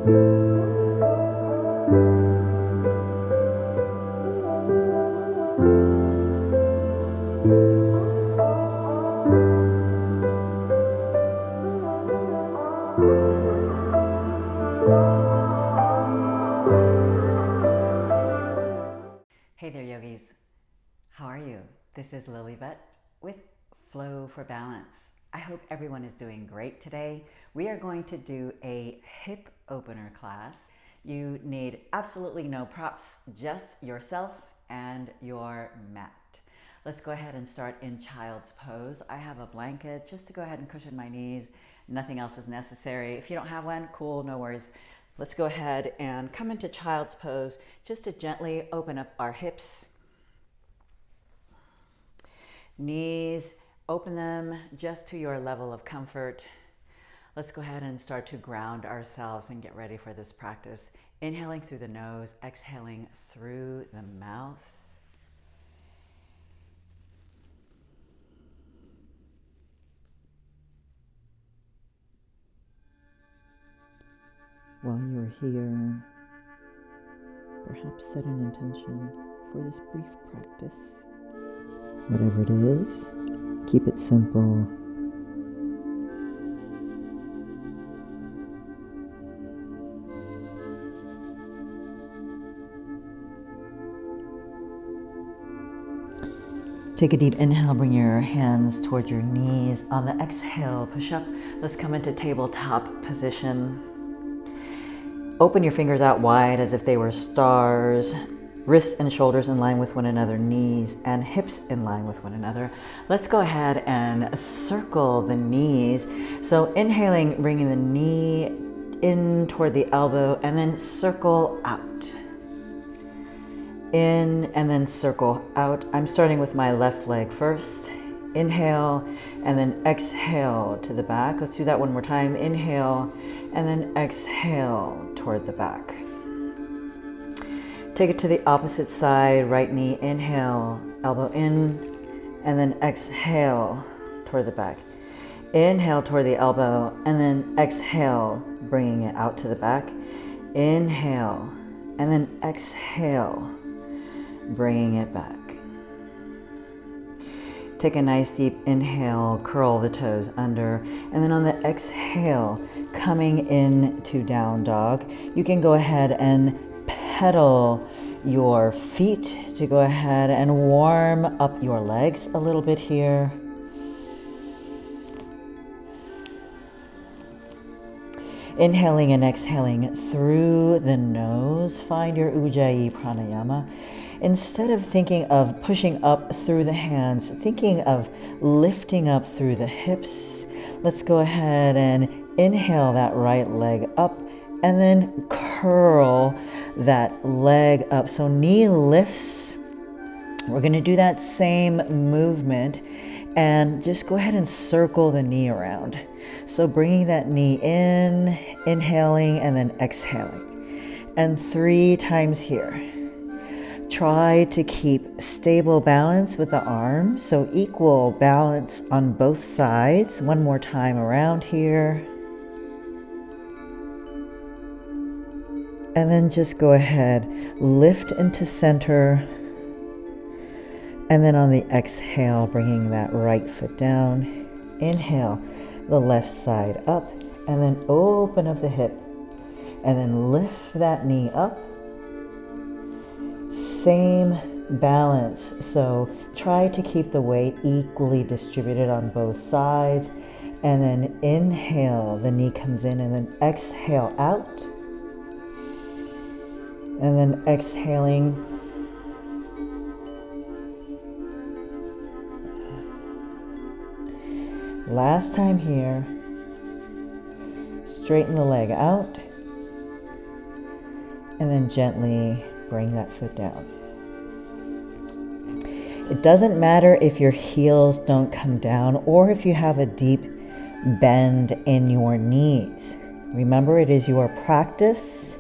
Hey there, yogis. How are you? This is Lillyvette with Flow for Balance. I hope everyone is doing great today. We are going to do a hip opener class. You need absolutely no props, just yourself and your mat. Let's go ahead and start in child's pose. I have a blanket just to go ahead and cushion my knees. Nothing else is necessary. If you don't have one, cool, no worries. Let's go ahead and come into child's pose just to gently open up our hips. Knees, open them just to your level of comfort. Let's go ahead and start to ground ourselves and get ready for this practice. Inhaling through the nose, exhaling through the mouth. While you're here, perhaps set an intention for this brief practice. Whatever it is, keep it simple. Take a deep inhale, bring your hands toward your knees. On the exhale, push up. Let's come into tabletop position. Open your fingers out wide as if they were stars. Wrists and shoulders in line with one another, knees and hips in line with one another. Let's go ahead and circle the knees. So inhaling, bringing the knee in toward the elbow and then circle out. In and then circle out. I'm starting with my left leg first. Inhale and then exhale to the back. Let's do that one more time. Inhale and then exhale toward the back. Take it to the opposite side. Right knee, inhale, elbow in, and then exhale toward the back. Inhale toward the elbow and then exhale, bringing it out to the back. Inhale and then exhale, bringing it back. Take a nice deep inhale, curl the toes under, and then on the exhale, coming into down dog, you can go ahead and pedal your feet to go ahead and warm up your legs a little bit here. Inhaling and exhaling through the nose, find your Ujjayi pranayama. Instead of thinking of pushing up through the hands, thinking of lifting up through the hips, let's go ahead and inhale that right leg up and then curl that leg up. So knee lifts. We're going to do that same movement and just go ahead and circle the knee around. So bringing that knee in, inhaling and then exhaling. And 3 times here. Try to keep stable balance with the arms, so equal balance on both sides. One more time around here. And then just go ahead, lift into center. And then on the exhale, bringing that right foot down. Inhale, the left side up, and then open up the hip. And then lift that knee up. Same balance, so try to keep the weight equally distributed on both sides. And then inhale, the knee comes in, and then exhale out. And then exhaling. Last time here. Straighten the leg out. And then gently bring that foot down. It doesn't matter if your heels don't come down or if you have a deep bend in your knees. Remember, it is your practice,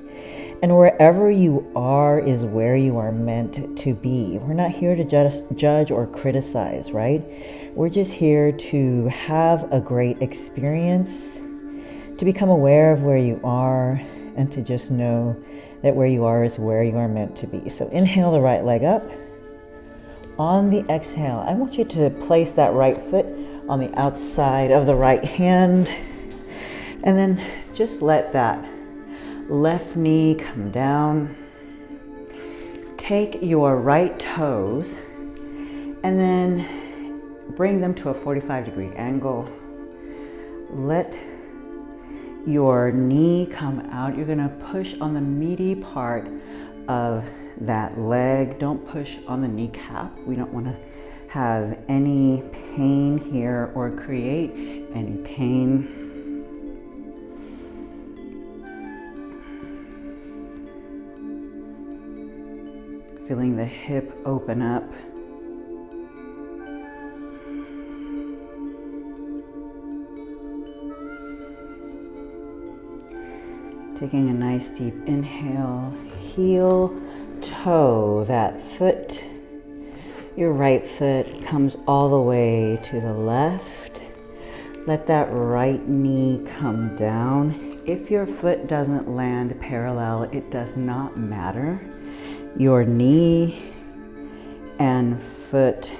and wherever you are is where you are meant to be. We're not here to just judge or criticize, right? We're just here to have a great experience, to become aware of where you are, and to just know that where you are is where you are meant to be. So inhale the right leg up. On the exhale, I want you to place that right foot on the outside of the right hand, and then just let that left knee come down. Take your right toes and then bring them to a 45-degree angle. Let your knee come out. You're gonna push on the meaty part of that leg. Don't push on the kneecap. We don't want to have any pain here or create any pain. Feeling the hip open up. Taking a nice deep inhale, heel, toe, that foot, your right foot comes all the way to the left. Let that right knee come down. If your foot doesn't land parallel, it does not matter. Your knee and foot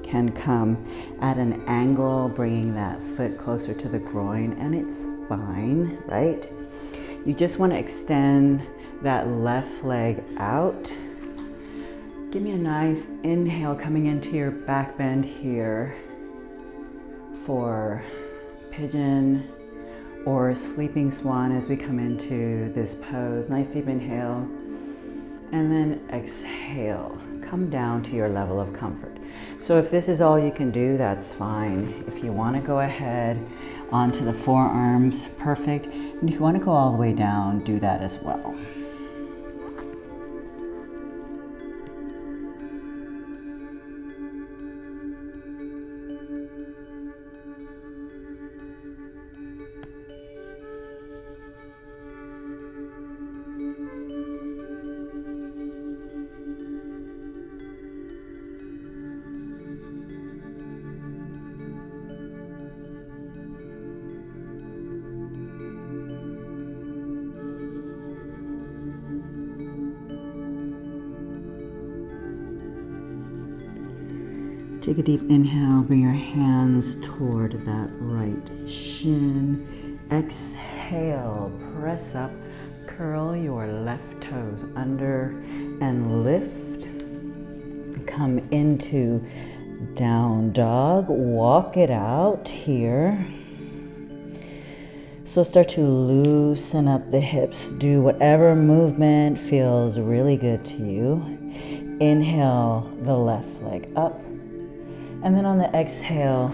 can come at an angle, bringing that foot closer to the groin, and it's fine, right? You just want to extend that left leg out. Give me a nice inhale coming into your back bend here for pigeon or sleeping swan as we come into this pose. Nice deep inhale, and then exhale. Come down to your level of comfort. So if this is all you can do, that's fine. If you want to go ahead onto the forearms, perfect. And if you want to go all the way down, do that as well. Take a deep inhale, bring your hands toward that right shin. Exhale, press up, curl your left toes under and lift. Come into down dog, walk it out here. So start to loosen up the hips. Do whatever movement feels really good to you. Inhale the left leg up. And then on the exhale,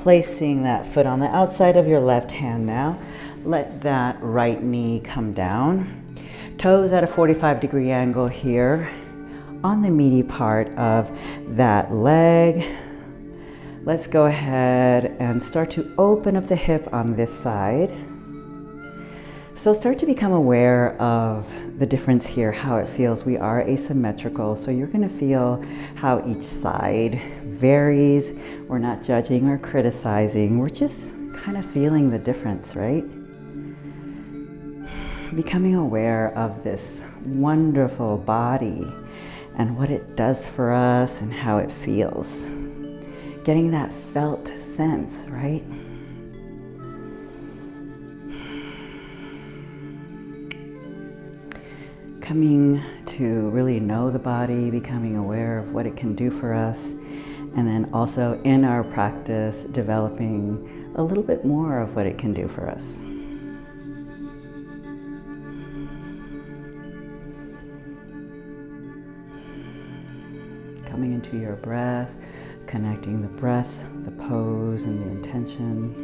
placing that foot on the outside of your left hand now. Let that right knee come down. Toes at a 45-degree angle here on the meaty part of that leg. Let's go ahead and start to open up the hip on this side. So start to become aware of the difference here, how it feels. We are asymmetrical, so you're going to feel how each side varies. We're not judging or criticizing. We're just kind of feeling the difference, right? Becoming aware of this wonderful body and what it does for us and how it feels. Getting that felt sense, right? Coming to really know the body, becoming aware of what it can do for us, and then also in our practice, developing a little bit more of what it can do for us. Coming into your breath, connecting the breath, the pose, and the intention.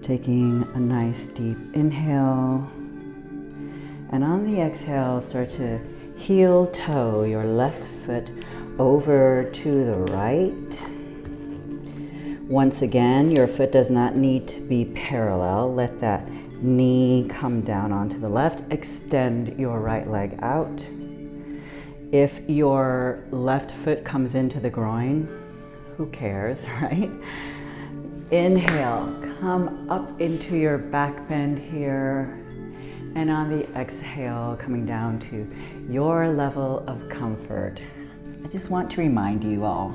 Taking a nice deep inhale. And on the exhale, start to heel toe your left foot over to the right. Once again, your foot does not need to be parallel. Let that knee come down onto the left. Extend your right leg out. If your left foot comes into the groin, who cares, right? Inhale, come up into your back bend here. And on the exhale, coming down to your level of comfort. I just want to remind you all,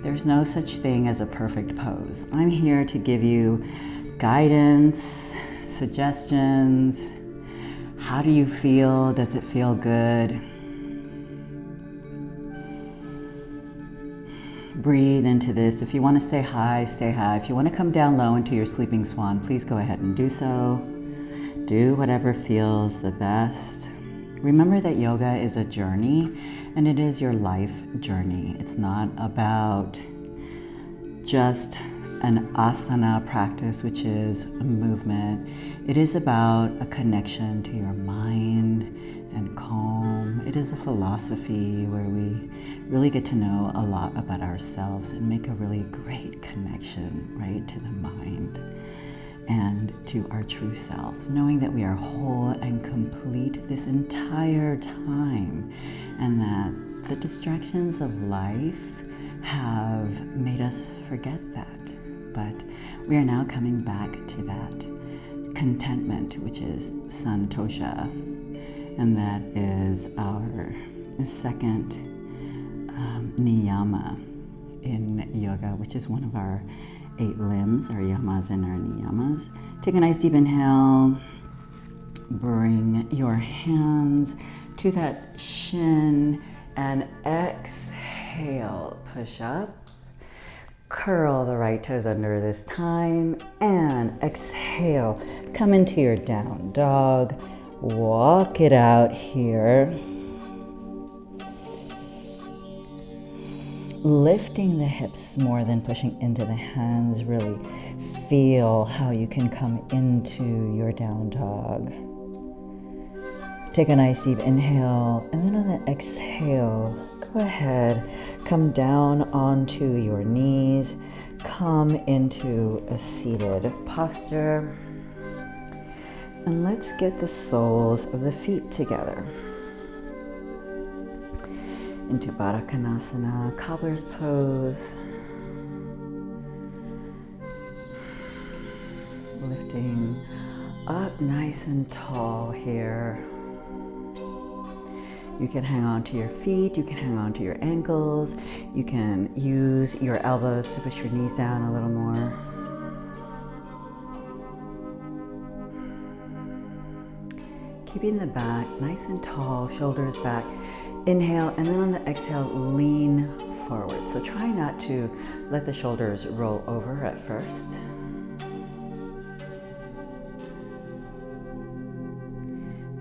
there's no such thing as a perfect pose. I'm here to give you guidance, suggestions. How do you feel? Does it feel good? Breathe into this. If you want to stay high, stay high. If you want to come down low into your sleeping swan, please go ahead and do so. Do whatever feels the best. Remember that yoga is a journey, and it is your life journey. It's not about just an asana practice, which is a movement. It is about a connection to your mind and calm. It is a philosophy where we really get to know a lot about ourselves and make a really great connection, right, to the mind and to our true selves, knowing that we are whole and complete this entire time, and that the distractions of life have made us forget that. But we are now coming back to that contentment, which is santosha, and that is our second niyama in yoga, which is one of our 8 limbs, our yamas and our niyamas. Take a nice deep inhale. Bring your hands to that shin and exhale. Push up. Curl the right toes under this time and exhale. Come into your down dog. Walk it out here. Lifting the hips more than pushing into the hands. Really feel how you can come into your down dog. Take a nice deep inhale, and then on the exhale, go ahead, come down onto your knees, come into a seated posture, and let's get the soles of the feet together. Into Baddha Konasana, cobbler's pose. Lifting up nice and tall here. You can hang on to your feet, you can hang on to your ankles, you can use your elbows to push your knees down a little more. Keeping the back nice and tall, shoulders back. Inhale, and then on the exhale, lean forward. So try not to let the shoulders roll over at first.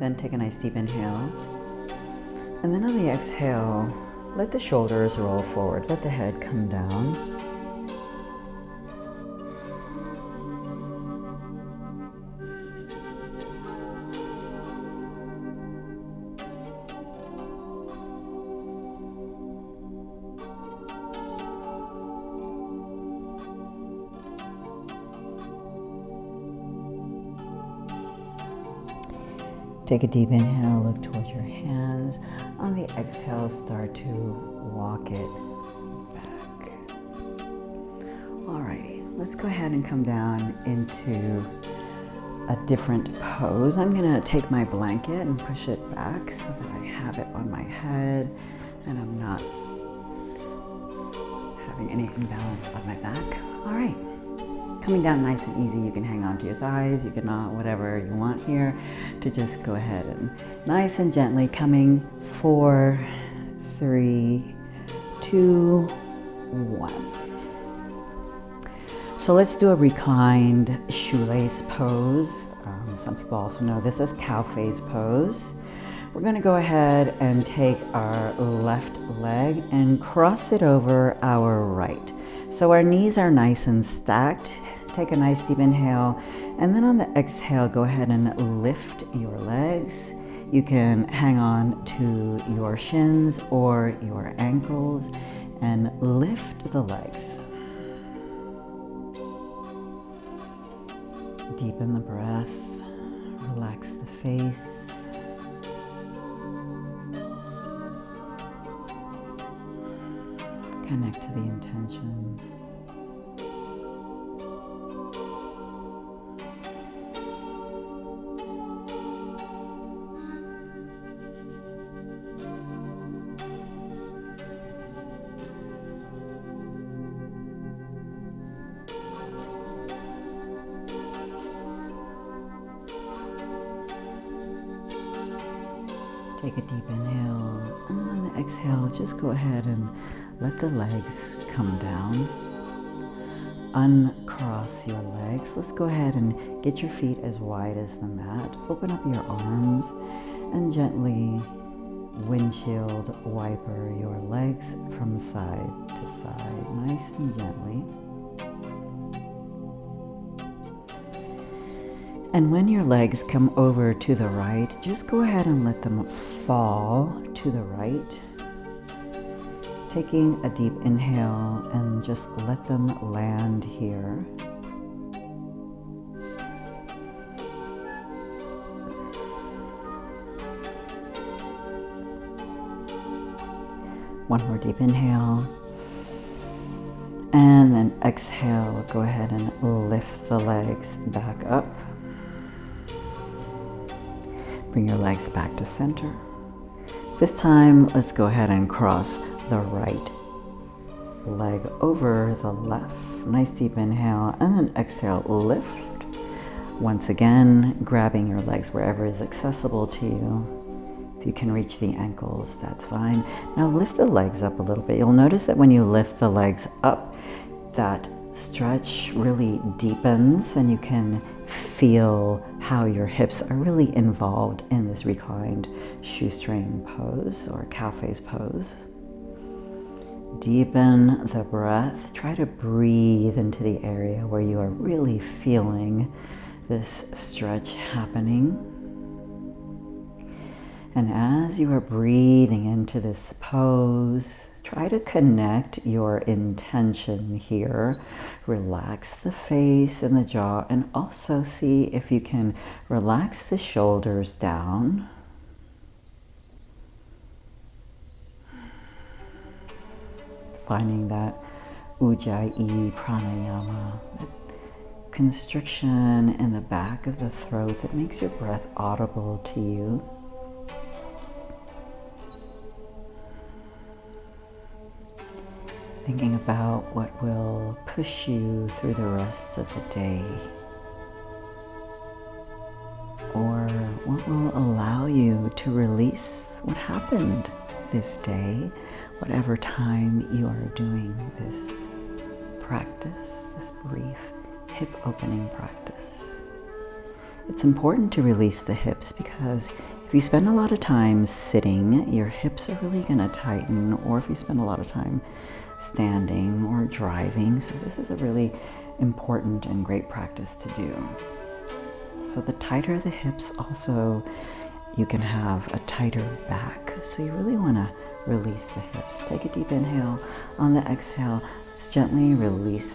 Then take a nice deep inhale. And then on the exhale, let the shoulders roll forward. Let the head come down. Take a deep inhale, look towards your hands. On the exhale, start to walk it back. Alrighty, let's go ahead and come down into a different pose. I'm gonna take my blanket and push it back so that I have it on my head and I'm not having any imbalance on my back. All right. Coming down nice and easy, you can hang on to your thighs, you can not, whatever you want here, to just go ahead and nice and gently coming 4, 3, 2, 1. So let's do a reclined shoelace pose. Some people also know this as cow face pose. We're going to go ahead and take our left leg and cross it over our right. So our knees are nice and stacked. Take a nice deep inhale, and then on the exhale, go ahead and lift your legs. You can hang on to your shins or your ankles and lift the legs. Deepen the breath, relax the face. Connect to the intention. Take a deep inhale, and on the exhale, just go ahead and let the legs come down. Uncross your legs. Let's go ahead and get your feet as wide as the mat. Open up your arms and gently windshield wiper your legs from side to side, nice and gently. And when your legs come over to the right, just go ahead and let them fall to the right. Taking a deep inhale and just let them land here. One more deep inhale. And then exhale, go ahead and lift the legs back up. Bring your legs back to center. This time, let's go ahead and cross the right leg over the left. Nice deep inhale, and then exhale, lift. Once again, grabbing your legs wherever is accessible to you. If you can reach the ankles, that's fine. Now lift the legs up a little bit. You'll notice that when you lift the legs up, that stretch really deepens, and you can feel how your hips are really involved in this reclined shoestring pose or cafes pose. Deepen the breath. Try to breathe into the area where you are really feeling this stretch happening. And as you are breathing into this pose, try to connect your intention here. Relax the face and the jaw, and also see if you can relax the shoulders down. Finding that Ujjayi pranayama, that constriction in the back of the throat that makes your breath audible to you. Thinking about what will push you through the rest of the day, or what will allow you to release what happened this day, whatever time you are doing this practice, this brief hip opening practice. It's important to release the hips because if you spend a lot of time sitting, your hips are really going to tighten, or if you spend a lot of time standing or driving. So this is a really important and great practice to do. So the tighter the hips, also you can have a tighter back. So you really want to release the hips. Take a deep inhale. On the exhale, gently release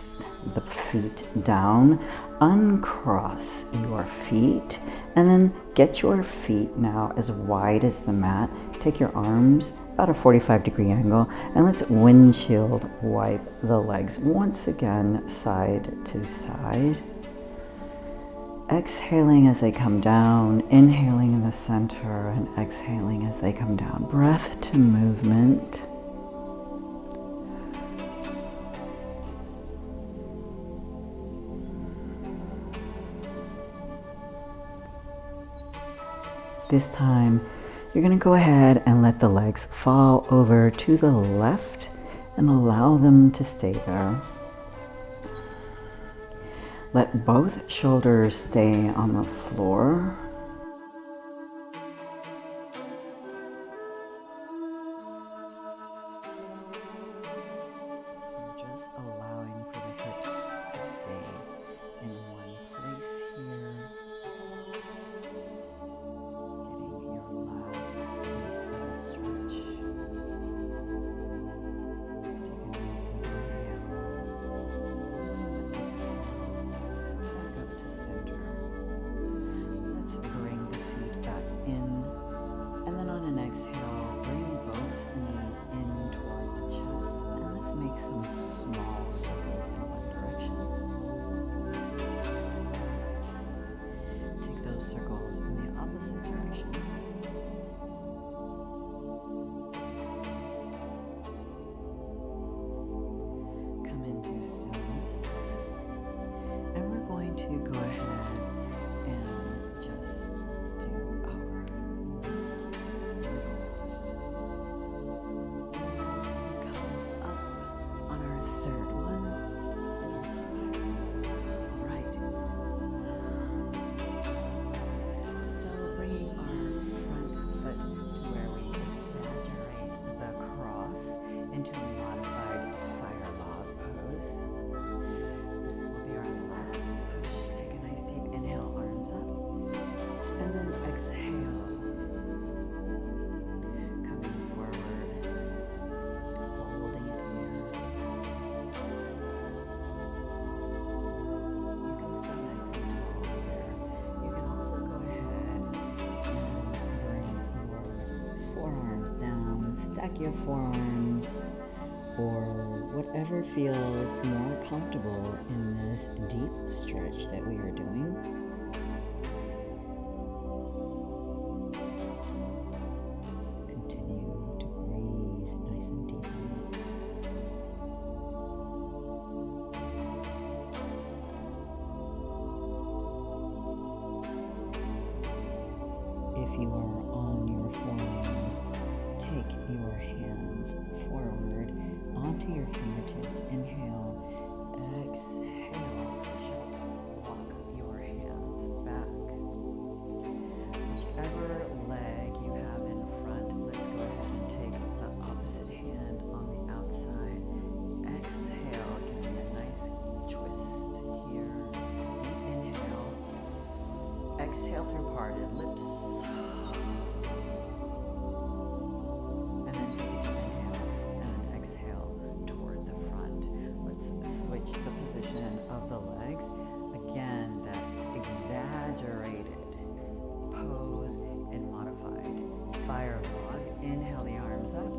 the feet down. Uncross your feet, and then get your feet now as wide as the mat. Take your arms about a 45-degree angle, and let's windshield wipe the legs once again, side to side. Exhaling as they come down, inhaling in the center, and exhaling as they come down. Breath to movement. This time, you're going to go ahead and let the legs fall over to the left and allow them to stay there. Let both shoulders stay on the floor. Just allowing for the hips to stay in one place here. stack your forearms or whatever feels more comfortable in this deep stretch that we are doing. Continue to breathe nice and deeply. If you are on your forearms, take your hands forward onto your fingertips. Inhale, exhale, walk your hands back. Whichever leg you have in front, let's go ahead and take the opposite hand on the outside. Exhale, give me a nice twist here. Inhale, exhale through parted lips. Of the legs. Again, that exaggerated pose and modified fire log. Inhale the arms up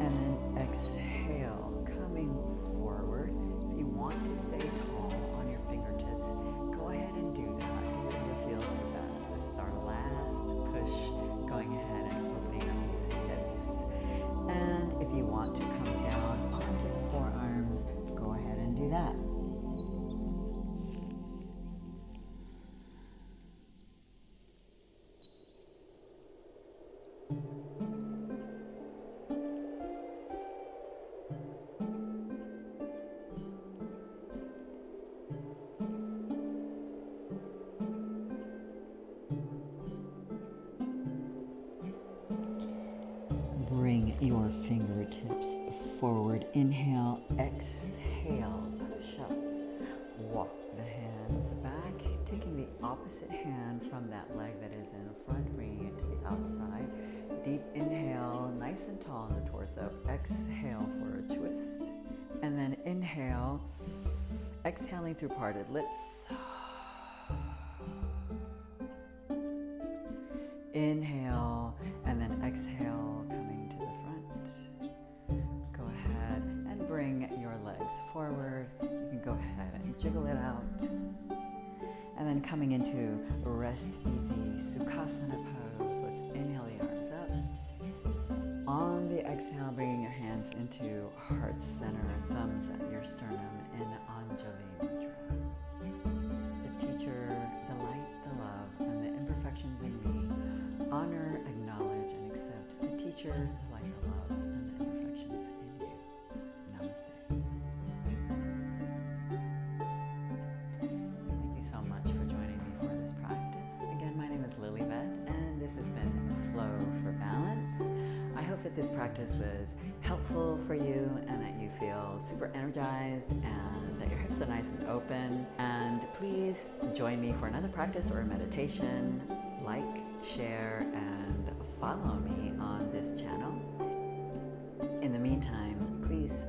and then exhale, coming forward. If you want to stay tall on your fingertips, go ahead and do that. Do whatever feels the best. This is our last push, going ahead and opening up these hips. And if you want to come down onto the forearms, go ahead and do that. Bring your fingertips forward. Inhale, exhale, push up. Walk the hands back, taking the opposite hand from that leg that is in front, bringing it to the outside. Deep inhale, nice and tall in the torso. Exhale for a twist. And then inhale, exhaling through parted lips. Inhale, and then exhale, coming to the front. Go ahead and bring your legs forward. You can go ahead and jiggle it out. And then coming into rest easy Sukhasana pose. Let's inhale the arms up. On the exhale, bringing your hands into heart center, thumbs at your sternum in Anjali Mudra. The teacher, the light, the love, and the imperfections in me honor, acknowledge, and accept the teacher, the light, the love, and the imperfections in you. Namaste. Thank you so much for joining me for this practice. Again, my name is Lillyvette, and this has been Flow for Balance. I hope that this practice was helpful for you and that you feel super energized and that your hips are nice and open. And please join me for another practice or a meditation. Like, share, and follow me on this channel. In the meantime, please